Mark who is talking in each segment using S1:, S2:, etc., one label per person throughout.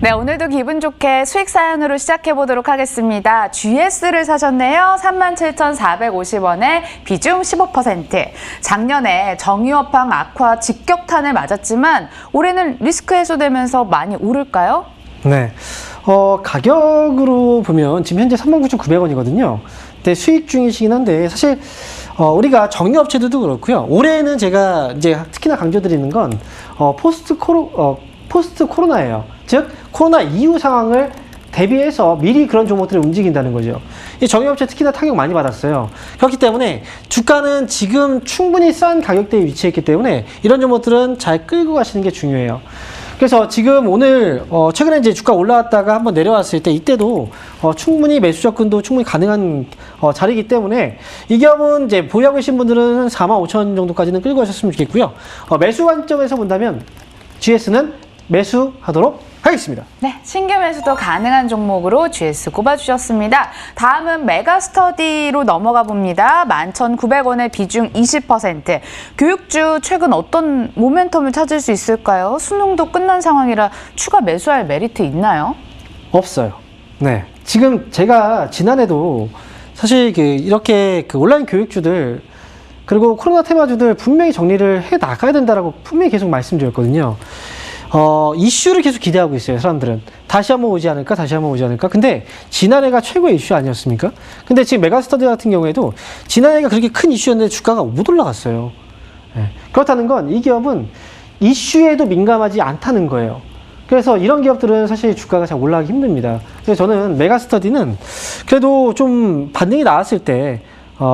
S1: 네, 오늘도 기분 좋게 수익 사연으로 시작해 보도록 하겠습니다. GS를 사셨네요. 37,450원에 비중 15%. 작년에 정유업황 악화 직격탄을 맞았지만 올해는 리스크 해소되면서 많이 오를까요?
S2: 네. 가격으로 보면 지금 현재 39,900원이거든요. 근데 수익 중이시긴 한데 사실 우리가 정유업체들도 그렇고요. 올해는 제가 이제 특히나 강조드리는 건 포스트 코로나예요. 즉 코로나 이후 상황을 대비해서 미리 그런 종목들이 움직인다는 거죠. 이 정유업체 특히나 타격 많이 받았어요. 그렇기 때문에 주가는 지금 충분히 싼 가격대에 위치했기 때문에 이런 종목들은 잘 끌고 가시는 게 중요해요. 그래서 지금 오늘 최근에 이제 주가 올라왔다가 한번 내려왔을 때 이때도 충분히 매수 접근도 충분히 가능한 자리이기 때문에 이 기업은 이제 보유하고 계신 분들은 45,000원 정도까지는 끌고 가셨으면 좋겠고요. 매수 관점에서 본다면 GS는 매수하도록 하겠습니다.
S1: 네, 신규 매수도 가능한 종목으로 GS 꼽아주셨습니다. 다음은 메가스터디로 넘어가 봅니다. 11,900원의 비중 20%. 교육주 최근 어떤 모멘텀을 찾을 수 있을까요? 수능도 끝난 상황이라 추가 매수할 메리트 있나요?
S2: 없어요. 네, 지금 제가 지난해도 사실 이렇게 온라인 교육주들 그리고 코로나 테마주들 분명히 정리를 해 나가야 된다라고 분명히 계속 말씀드렸거든요. 이슈를 계속 기대하고 있어요, 사람들은. 다시 한번 오지 않을까, 다시 한번 오지 않을까. 근데 지난해가 최고의 이슈 아니었습니까? 근데 지금 메가스터디 같은 경우에도 지난해가 그렇게 큰 이슈였는데 주가가 못 올라갔어요. 네. 그렇다는 건 이 기업은 이슈에도 민감하지 않다는 거예요. 그래서 이런 기업들은 사실 주가가 잘 올라가기 힘듭니다. 그래서 저는 메가스터디는 그래도 좀 반등이 나왔을 때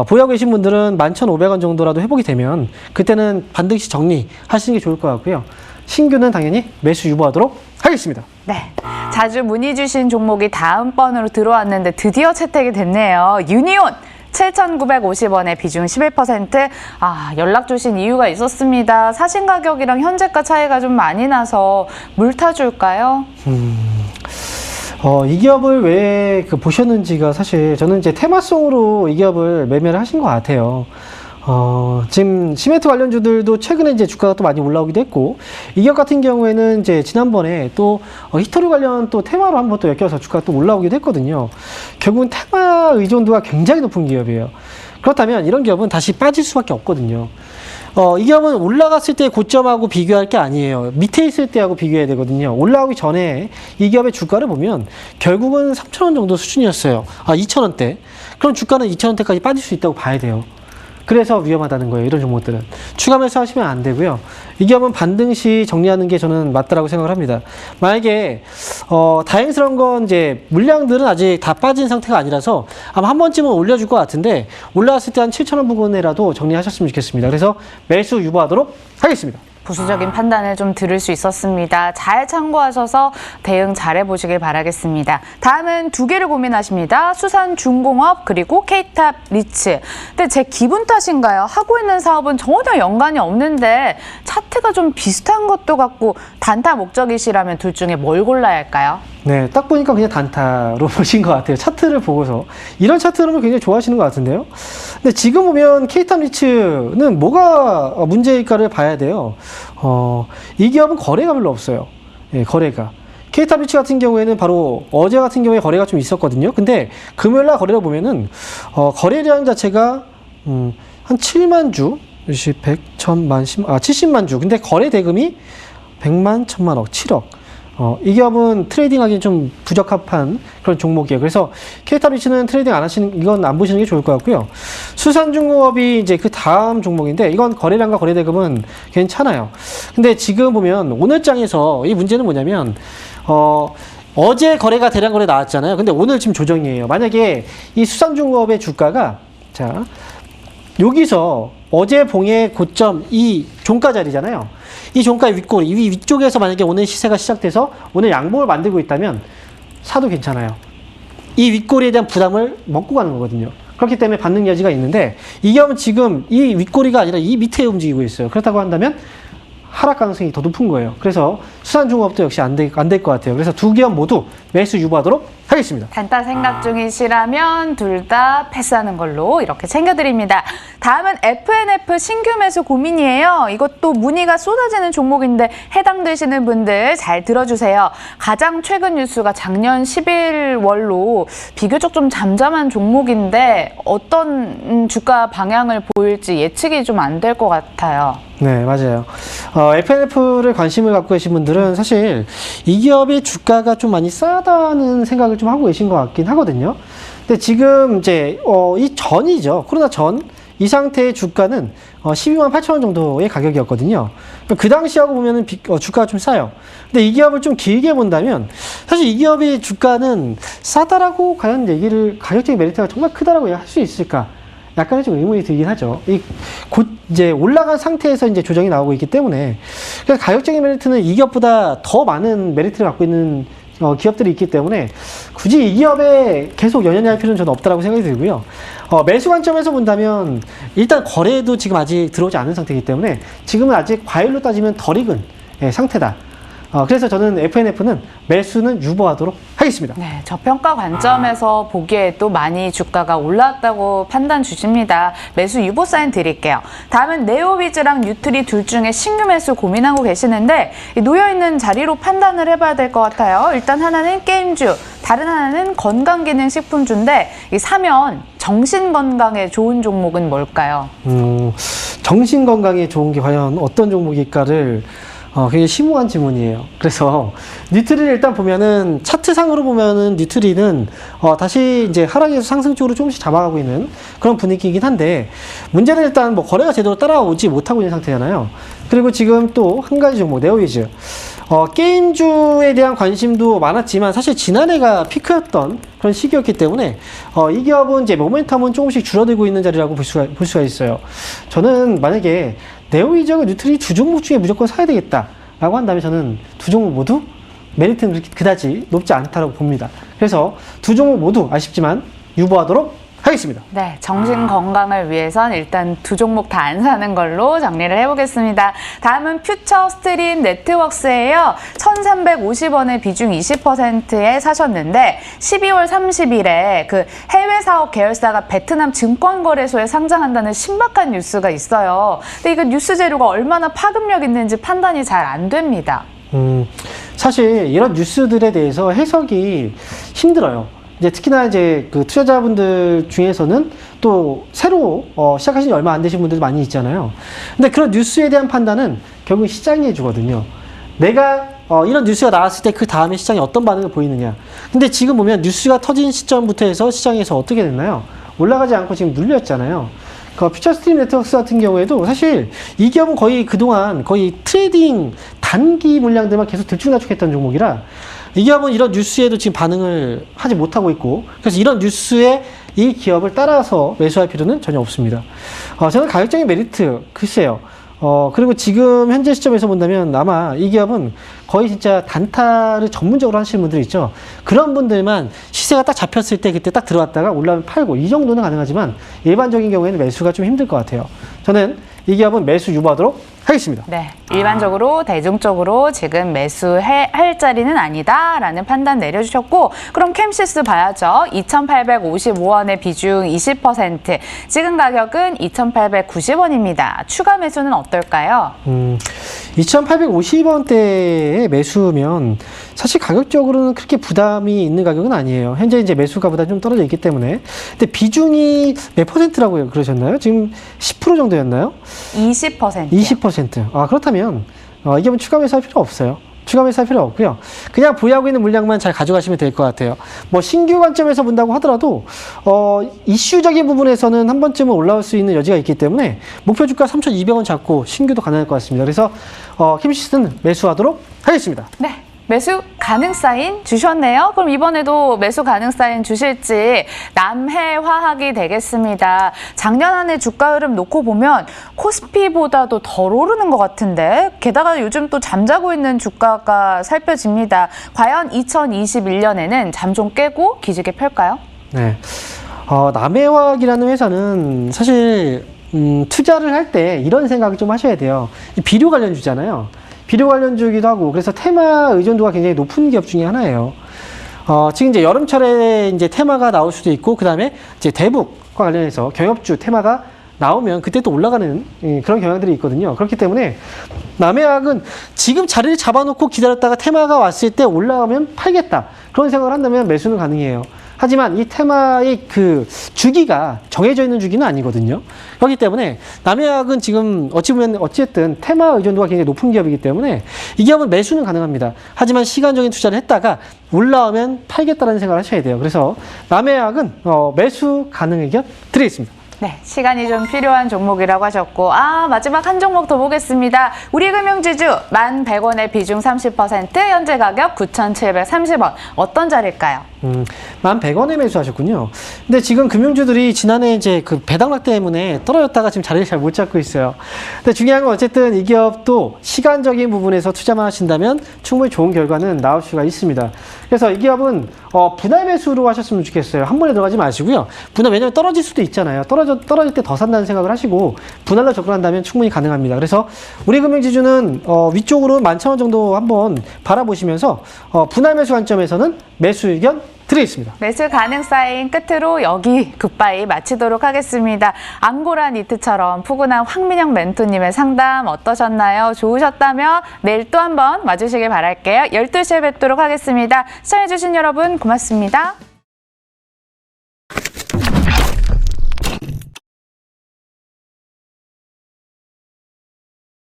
S2: 보유하고 계신 분들은 11,500원 정도라도 회복이 되면 그때는 반드시 정리하시는 게 좋을 것 같고요. 신규는 당연히 매수 유보하도록 하겠습니다.
S1: 네, 자주 문의 주신 종목이 다음번으로 들어왔는데 드디어 채택이 됐네요. 유니온 7,950원에 비중 11%. 연락 주신 이유가 있었습니다. 사신 가격이랑 현재가 차이가 좀 많이 나서 물 타줄까요?
S2: 이 기업을 왜 보셨는지가 사실 저는 이제 테마송으로 이 기업을 매매를 하신 것 같아요. 지금 시멘트 관련주들도 최근에 이제 주가가 또 많이 올라오기도 했고, 이 기업 같은 경우에는 이제 지난번에 또 히토리 관련 또 테마로 한번 또 엮여서 주가가 또 올라오기도 했거든요. 결국은 테마 의존도가 굉장히 높은 기업이에요. 그렇다면 이런 기업은 다시 빠질 수밖에 없거든요. 이 기업은 올라갔을 때 고점하고 비교할 게 아니에요. 밑에 있을 때하고 비교해야 되거든요. 올라오기 전에 이 기업의 주가를 보면 결국은 3,000원 정도 수준이었어요. 2,000원대. 그럼 주가는 2,000원대까지 빠질 수 있다고 봐야 돼요. 그래서 위험하다는 거예요. 이런 종목들은. 추가 매수 하시면 안 되고요. 이 기업은 반등 시 정리하는 게 저는 맞다라고 생각을 합니다. 만약에 다행스러운 건 이제 물량들은 아직 다 빠진 상태가 아니라서 아마 한 번쯤은 올려줄 것 같은데 올라왔을 때 한 7,000원 부근에라도 정리하셨으면 좋겠습니다. 그래서 매수 유보하도록 하겠습니다.
S1: 보수적인 판단을 좀 들을 수 있었습니다. 잘 참고하셔서 대응 잘 해보시길 바라겠습니다. 다음은 두 개를 고민하십니다. 수산중공업 그리고 K탑 리츠. 근데 제 기분 탓인가요? 하고 있는 사업은 전혀 연관이 없는데 차트가 좀 비슷한 것도 같고 단타 목적이시라면 둘 중에 뭘 골라야 할까요?
S2: 네, 딱 보니까 그냥 단타로 보신 것 같아요. 차트를 보고서. 이런 차트를 보면 굉장히 좋아하시는 것 같은데요. 근데 지금 보면 K탑 리츠는 뭐가 문제일까를 봐야 돼요. 이 기업은 거래가 별로 없어요. 예, 거래가. K탑 리츠 같은 경우에는 바로 어제 같은 경우에 거래가 좀 있었거든요. 근데 금요일날 거래를 보면은, 거래량 자체가, 한 7만 주, 100, 1000만, 70만 주. 근데 거래 대금이 100만, 1000만억, 7억. 이 기업은 트레이딩하기엔 좀 부적합한 그런 종목이에요. 그래서 K탑 리츠는 트레이딩 안 하시는, 이건 안 보시는 게 좋을 것 같고요. 수산중공업이 이제 그 다음 종목인데, 이건 거래량과 거래대금은 괜찮아요. 근데 지금 보면 오늘 장에서 이 문제는 뭐냐면, 어제 거래가 대량 거래 나왔잖아요. 근데 오늘 지금 조정이에요. 만약에 이 수산중공업의 주가가, 자, 여기서 어제 봉의 고점 이 종가 자리잖아요. 이 종가의 윗꼬리, 이 위쪽에서 만약에 오늘 시세가 시작돼서 오늘 양봉을 만들고 있다면 사도 괜찮아요. 이 윗꼬리에 대한 부담을 먹고 가는 거거든요. 그렇기 때문에 반등 여지가 있는데 이 기업은 지금 이 윗꼬리가 아니라 이 밑에 움직이고 있어요. 그렇다고 한다면 하락 가능성이 더 높은 거예요. 그래서 수산중공업도 역시 안 될 것 같아요. 그래서 두 기업 모두 매수 유보하도록 하겠습니다.
S1: 단타 생각 중이시라면 둘 다 패스하는 걸로 이렇게 챙겨드립니다. 다음은 FNF 신규 매수 고민이에요. 이것도 문의가 쏟아지는 종목인데 해당되시는 분들 잘 들어주세요. 가장 최근 뉴스가 작년 11월로 비교적 좀 잠잠한 종목인데 어떤 주가 방향을 보일지 예측이 좀 안 될 것 같아요.
S2: 네, 맞아요. FNF를 관심을 갖고 계신 분들은 사실 이 기업의 주가가 좀 많이 싸다는 생각을 좀 하고 계신 것 같긴 하거든요. 근데 지금 이제 이 전이죠. 코로나 전 이 상태의 주가는 12만 8천 원 정도의 가격이었거든요. 그 당시하고 보면은 주가가 좀 싸요. 근데 이 기업을 좀 길게 본다면 사실 이 기업의 주가는 싸다라고 과연 얘기를 가격적인 메리트가 정말 크다라고 할 수 있을까? 약간의 좀 의문이 들긴 하죠. 곧 이제 올라간 상태에서 이제 조정이 나오고 있기 때문에 그래서 가격적인 메리트는 이 기업보다 더 많은 메리트를 갖고 있는 기업들이 있기 때문에 굳이 이 기업에 계속 연연히 할 필요는 저는 없다라고 생각이 들고요. 매수 관점에서 본다면 일단 거래도 지금 아직 들어오지 않은 상태이기 때문에 지금은 아직 과열로 따지면 덜 익은 상태다. 그래서 저는 FNF는 매수는 유보하도록 하겠습니다.
S1: 네, 저평가 관점에서 보기에도 많이 주가가 올랐다고 판단 주십니다. 매수 유보 사인 드릴게요. 다음은 네오위즈랑 뉴트리 둘 중에 신규 매수 고민하고 계시는데 놓여있는 자리로 판단을 해봐야 될 것 같아요. 일단 하나는 게임주, 다른 하나는 건강기능식품주인데 이 사면 정신건강에 좋은 종목은 뭘까요?
S2: 정신건강에 좋은 게 과연 어떤 종목일까를 굉장히 심오한 질문이에요. 그래서 뉴트리를 일단 보면은 차트상으로 보면은 뉴트리는 다시 이제 하락에서 상승 쪽으로 조금씩 잡아가고 있는 그런 분위기이긴 한데 문제는 일단 뭐 거래가 제대로 따라오지 못하고 있는 상태잖아요. 그리고 지금 또 한 가지 종목 네오위즈 게임주에 대한 관심도 많았지만 사실 지난해가 피크였던 그런 시기였기 때문에 이 기업은 이제 모멘텀은 조금씩 줄어들고 있는 자리라고 볼 수가 있어요. 저는 만약에 네오위즈하고 뉴트리 두 종목 중에 무조건 사야 되겠다라고 한다면 저는 두 종목 모두 메리트는 그다지 높지 않다고 봅니다. 그래서 두 종목 모두 아쉽지만 유보하도록 하겠습니다.
S1: 네, 정신 건강을 위해선 일단 두 종목 다 안 사는 걸로 정리를 해보겠습니다. 다음은 퓨처 스트림 네트워크스예요. 1,350원의 비중 20%에 사셨는데 12월 30일에 그 해외 사업 계열사가 베트남 증권거래소에 상장한다는 신박한 뉴스가 있어요. 근데 이거 뉴스 재료가 얼마나 파급력 있는지 판단이 잘 안 됩니다.
S2: 사실 이런 뉴스들에 대해서 해석이 힘들어요. 이제 특히나 이제 그 투자자분들 중에서는 또 새로 시작하신 지 얼마 안 되신 분들도 많이 있잖아요. 근데 그런 뉴스에 대한 판단은 결국 시장이 해주거든요. 내가 이런 뉴스가 나왔을 때 그 다음에 시장이 어떤 반응을 보이느냐. 근데 지금 보면 뉴스가 터진 시점부터 해서 시장에서 어떻게 됐나요? 올라가지 않고 지금 눌렸잖아요. 그 퓨처 스트림 네트워크스 같은 경우에도 사실 이 기업은 거의 그동안 거의 트레이딩 단기 물량들만 계속 들쭉날쭉했던 종목이라 이 기업은 이런 뉴스에도 지금 반응을 하지 못하고 있고 그래서 이런 뉴스에 이 기업을 따라서 매수할 필요는 전혀 없습니다. 저는 가격적인 메리트 글쎄요. 그리고 지금 현재 시점에서 본다면 아마 이 기업은 거의 진짜 단타를 전문적으로 하시는 분들 있죠. 그런 분들만 시세가 딱 잡혔을 때 그때 딱 들어왔다가 올라오면 팔고 이 정도는 가능하지만 일반적인 경우에는 매수가 좀 힘들 것 같아요. 저는 이 기업은 매수 유보하도록 하겠습니다.
S1: 네, 일반적으로 대중적으로 지금 매수할 자리는 아니다라는 판단 내려주셨고 그럼 캠시스 봐야죠. 2,855원의 비중 20%, 지금 가격은 2,890원입니다. 추가 매수는 어떨까요?
S2: 2,850원대의 매수면 사실 가격적으로는 그렇게 부담이 있는 가격은 아니에요. 현재 이제 매수가보다 좀 떨어져 있기 때문에. 근데 비중이 몇 퍼센트라고 그러셨나요? 지금 10% 정도였나요?
S1: 20%요.
S2: 20%. 그렇다면 이 기업은 추가 매수할 필요 없어요. 추가 매수할 필요 없고요. 그냥 보유하고 있는 물량만 잘 가져가시면 될 것 같아요. 뭐 신규 관점에서 본다고 하더라도 이슈적인 부분에서는 한 번쯤은 올라올 수 있는 여지가 있기 때문에 목표 주가 3,200원 잡고 신규도 가능할 것 같습니다. 그래서 캠시스는 매수하도록 하겠습니다.
S1: 네. 매수 가능 사인 주셨네요. 그럼 이번에도 매수 가능 사인 주실지 남해화학이 되겠습니다. 작년 한 해 주가 흐름 놓고 보면 코스피보다도 덜 오르는 것 같은데 게다가 요즘 또 잠자고 있는 주가가 살펴집니다. 과연 2021년에는 잠 좀 깨고 기지개 펼까요?
S2: 네. 남해화학이라는 회사는 사실 투자를 할 때 이런 생각을 좀 하셔야 돼요. 비료 관련주잖아요. 비료 관련주이기도 하고 그래서 테마 의존도가 굉장히 높은 기업 중에 하나예요. 지금 이제 여름철에 이제 테마가 나올 수도 있고, 그 다음에 이제 대북과 관련해서 경협주 테마가 나오면 그때 또 올라가는 그런 경향들이 있거든요. 그렇기 때문에 남해학은 지금 자리를 잡아놓고 기다렸다가 테마가 왔을 때 올라가면 팔겠다. 그런 생각을 한다면 매수는 가능해요. 하지만 이 테마의 그 주기가 정해져 있는 주기는 아니거든요. 그렇기 때문에 남해학은 지금 어찌 보면 어쨌든 테마 의존도가 굉장히 높은 기업이기 때문에 이 기업은 매수는 가능합니다. 하지만 시간적인 투자를 했다가 올라오면 팔겠다는 생각을 하셔야 돼요. 그래서 남해학은 매수 가능 의견 드리겠습니다.
S1: 네, 시간이 좀 필요한 종목이라고 하셨고, 마지막 한 종목 더 보겠습니다. 우리금융지주 1,100원의 비중 30%, 현재 가격 9,730원. 어떤 자리일까요?
S2: 1,100원에 매수하셨군요. 근데 지금 금융주들이 지난해 이제 그 배당락 때문에 떨어졌다가 지금 자리를 잘 못 잡고 있어요. 근데 중요한 건 어쨌든 이 기업도 시간적인 부분에서 투자만 하신다면 충분히 좋은 결과는 나올 수가 있습니다. 그래서 이 기업은 분할 매수로 하셨으면 좋겠어요. 한 번에 들어가지 마시고요. 분할, 왜냐면 떨어질 수도 있잖아요. 떨어질 때 더 산다는 생각을 하시고 분할로 접근한다면 충분히 가능합니다. 그래서 우리금융지주는 위쪽으로 11,000원 정도 한번 바라보시면서 분할 매수 관점에서는 매수 의견 드리겠습니다.
S1: 매수 가능 사인 끝으로 여기 굿바이 마치도록 하겠습니다. 앙고라 니트처럼 푸근한 황민영 멘토님의 상담 어떠셨나요? 좋으셨다면 내일 또 한번 와주시길 바랄게요. 12시에 뵙도록 하겠습니다. 시청해주신 여러분 고맙습니다.